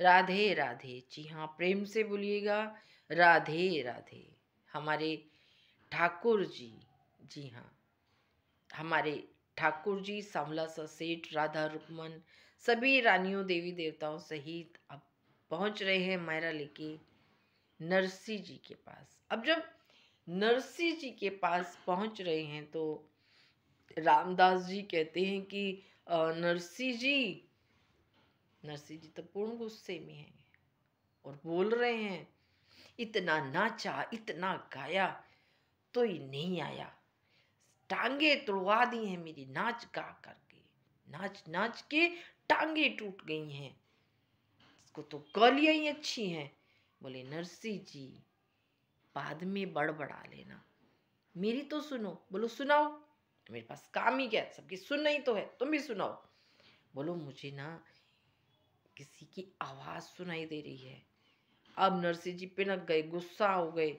राधे राधे। जी हाँ, प्रेम से बोलिएगा राधे राधे। हमारे ठाकुर जी, जी हाँ, हमारे ठाकुर जी सांवला सा सेठ, राधा रुक्मन, सभी रानियों देवी देवताओं सहित अब पहुंच रहे हैं मायरा लेके नरसी जी के पास। अब जब नरसी जी के पास पहुंच रहे हैं तो रामदास जी कहते हैं कि नरसी जी, नरसी जी तो पूर्ण गुस्से में हैं और बोल रहे हैं, इतना नाचा इतना गाया तो ही नहीं आया, टांगे तुड़वा दी हैं मेरी नाच गा करके, नाच नाच के टांगे टूट गई हैं, इसको तो गालियां ही अच्छी हैं। बोले नरसी जी बाद में बड़बड़ा लेना, मेरी तो सुनो। बोलो सुनाओ, मेरे पास काम ही क्या है, सबकी सुन नहीं तो है, तुम भी सुनाओ। बोलो मुझे ना किसी की आवाज सुनाई दे रही है। अब नरसिंह जी पिनक गए, गुस्सा हो गए,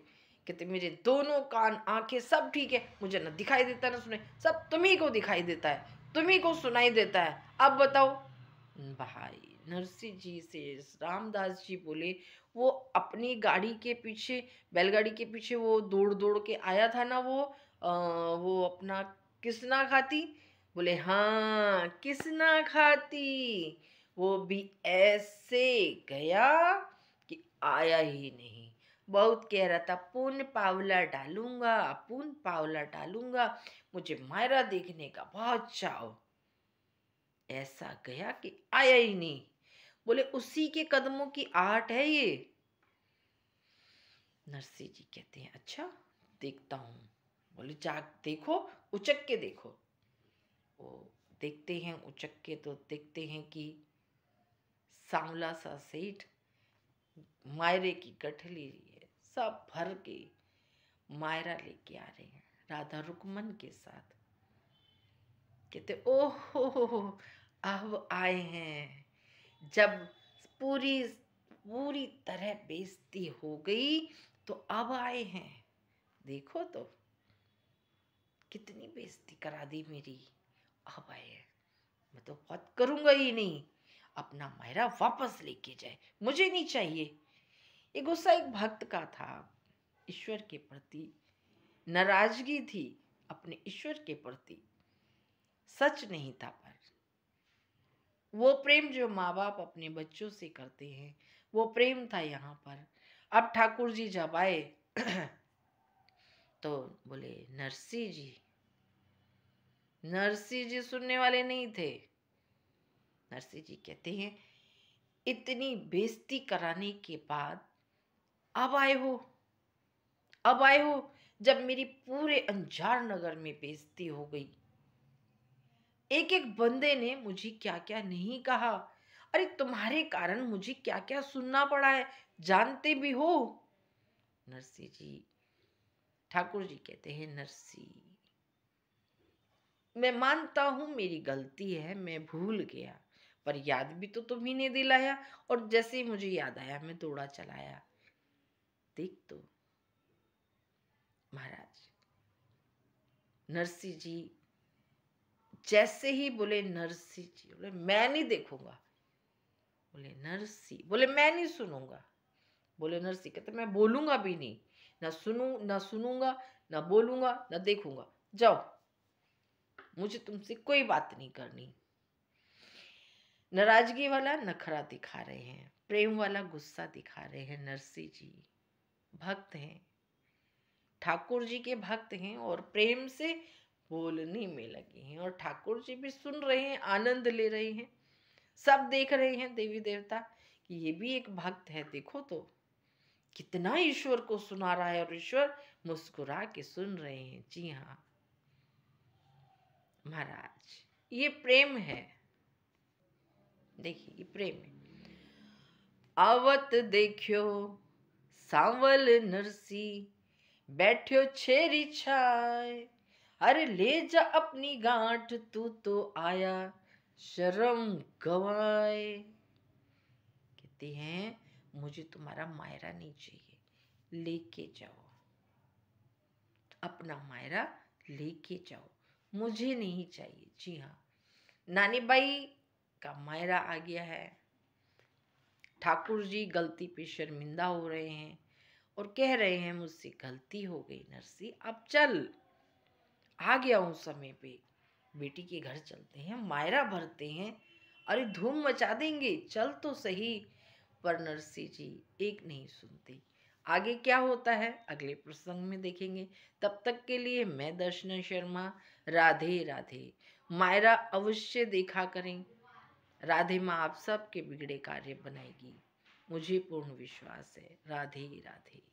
कहते मेरे दोनों कान आंखें सब ठीक है, मुझे ना दिखाई देता ना सुने, सब तुम्ही को दिखाई देता है, तुम्ही को सुनाई देता है, अब बताओ। भाई नरसिंह जी से रामदास जी बोले, वो अपनी गाड़ी के पीछे, बैलगाड़ी के पीछे वो दौड़ दौड़ के आया था ना, वो अपना किसना खाती। बोले हाँ किसना खाती, वो भी ऐसे गया कि आया ही नहीं। बहुत कह रहा था पुन पावला डालूंगा, पुन पावला डालूंगा, मुझे मायरा देखने का बहुत चाव, ऐसा गया कि आया ही नहीं। बोले उसी के कदमों की आहट है ये। नरसिंह जी कहते हैं अच्छा देखता हूं। बोले जाग देखो, उचक के देखो। वो देखते हैं, उचक के तो देखते हैं कि सांवला सा सेठ मायरे की गठली है, सब भर के मायरा लेके आ रहे हैं राधा रुकमन के साथ। कहते ओहो अब आए हैं। जब पूरी पूरी तरह बेइज्जती हो गई तो अब आए हैं। देखो तो कितनी बेइज्जती करा दी मेरी, अब आए हैं। मैं तो बहुत करूंगा ही नहीं, अपना मायरा वापस लेके जाए, मुझे नहीं चाहिए। ये गुस्सा एक भक्त का था, ईश्वर के प्रति नाराजगी थी, अपने ईश्वर के प्रति, सच नहीं था। पर वो प्रेम जो माँ बाप अपने बच्चों से करते हैं वो प्रेम था यहाँ पर। अब ठाकुर जी जब आए तो बोले नरसिंह जी, नरसिंह जी सुनने वाले नहीं थे। नरसिंह जी कहते हैं इतनी बेइज्जती कराने के बाद अब आए हो, अब आए हो, जब मेरी पूरे अंजार नगर में बेइज्जती हो गई। एक एक बंदे ने मुझे क्या क्या नहीं कहा, अरे तुम्हारे कारण मुझे क्या क्या सुनना पड़ा है, जानते भी हो। नरसिंह जी, ठाकुर जी कहते हैं नरसिंह मैं मानता हूं मेरी गलती है, मैं भूल गया, पर याद भी तो तुम्ही ने दिलाया, और जैसे ही मुझे याद आया मैं दौड़ा चलाया। देख तो महाराज, नरसिंह जी जैसे ही बोले, नरसिंह जी बोले मैं नहीं देखूंगा। बोले नरसिंह, बोले मैं नहीं सुनूंगा। बोले नरसिंह, कहते मैं बोलूंगा भी नहीं, ना सुनूंगा, ना बोलूंगा, ना देखूंगा, जाओ, मुझे तुमसे कोई बात नहीं करनी। नाराजगी वाला नखरा दिखा रहे हैं, प्रेम वाला गुस्सा दिखा रहे हैं। नरसिंह जी भक्त हैं, ठाकुर जी के भक्त हैं और प्रेम से बोलने में लगे हैं, और ठाकुर जी भी सुन रहे हैं, आनंद ले रहे हैं। सब देख रहे हैं देवी देवता कि ये भी एक भक्त है, देखो तो कितना ईश्वर को सुना रहा है, और ईश्वर मुस्कुरा के सुन रहे हैं। जी हाँ महाराज, ये प्रेम है, देखिए ये प्रेम है। आवत देखियो सांवल नरसी, बैठ्यो छेरी छाय, अरे ले जा अपनी गांठ तू तो आया शर्म गवाए। कहते हैं मुझे तुम्हारा मायरा नहीं चाहिए, लेके जाओ, अपना मायरा लेके जाओ, मुझे नहीं चाहिए। जी हाँ, नानी बाई का मायरा आ गया है, ठाकुर जी गलती पे शर्मिंदा हो रहे हैं और कह रहे हैं मुझसे गलती हो गई नरसी, अब चल, आ गया हूँ समय पे, बेटी के घर चलते हैं, मायरा भरते हैं, अरे धूम मचा देंगे, चल तो सही। पर नरसी जी एक नहीं सुनते। आगे क्या होता है अगले प्रसंग में देखेंगे। तब तक के लिए मैं दर्शना शर्मा, राधे राधे। मायरा अवश्य देखा करें, राधे माँ आप सबके बिगड़े कार्य बनाएगी, मुझे पूर्ण विश्वास है। राधे राधे।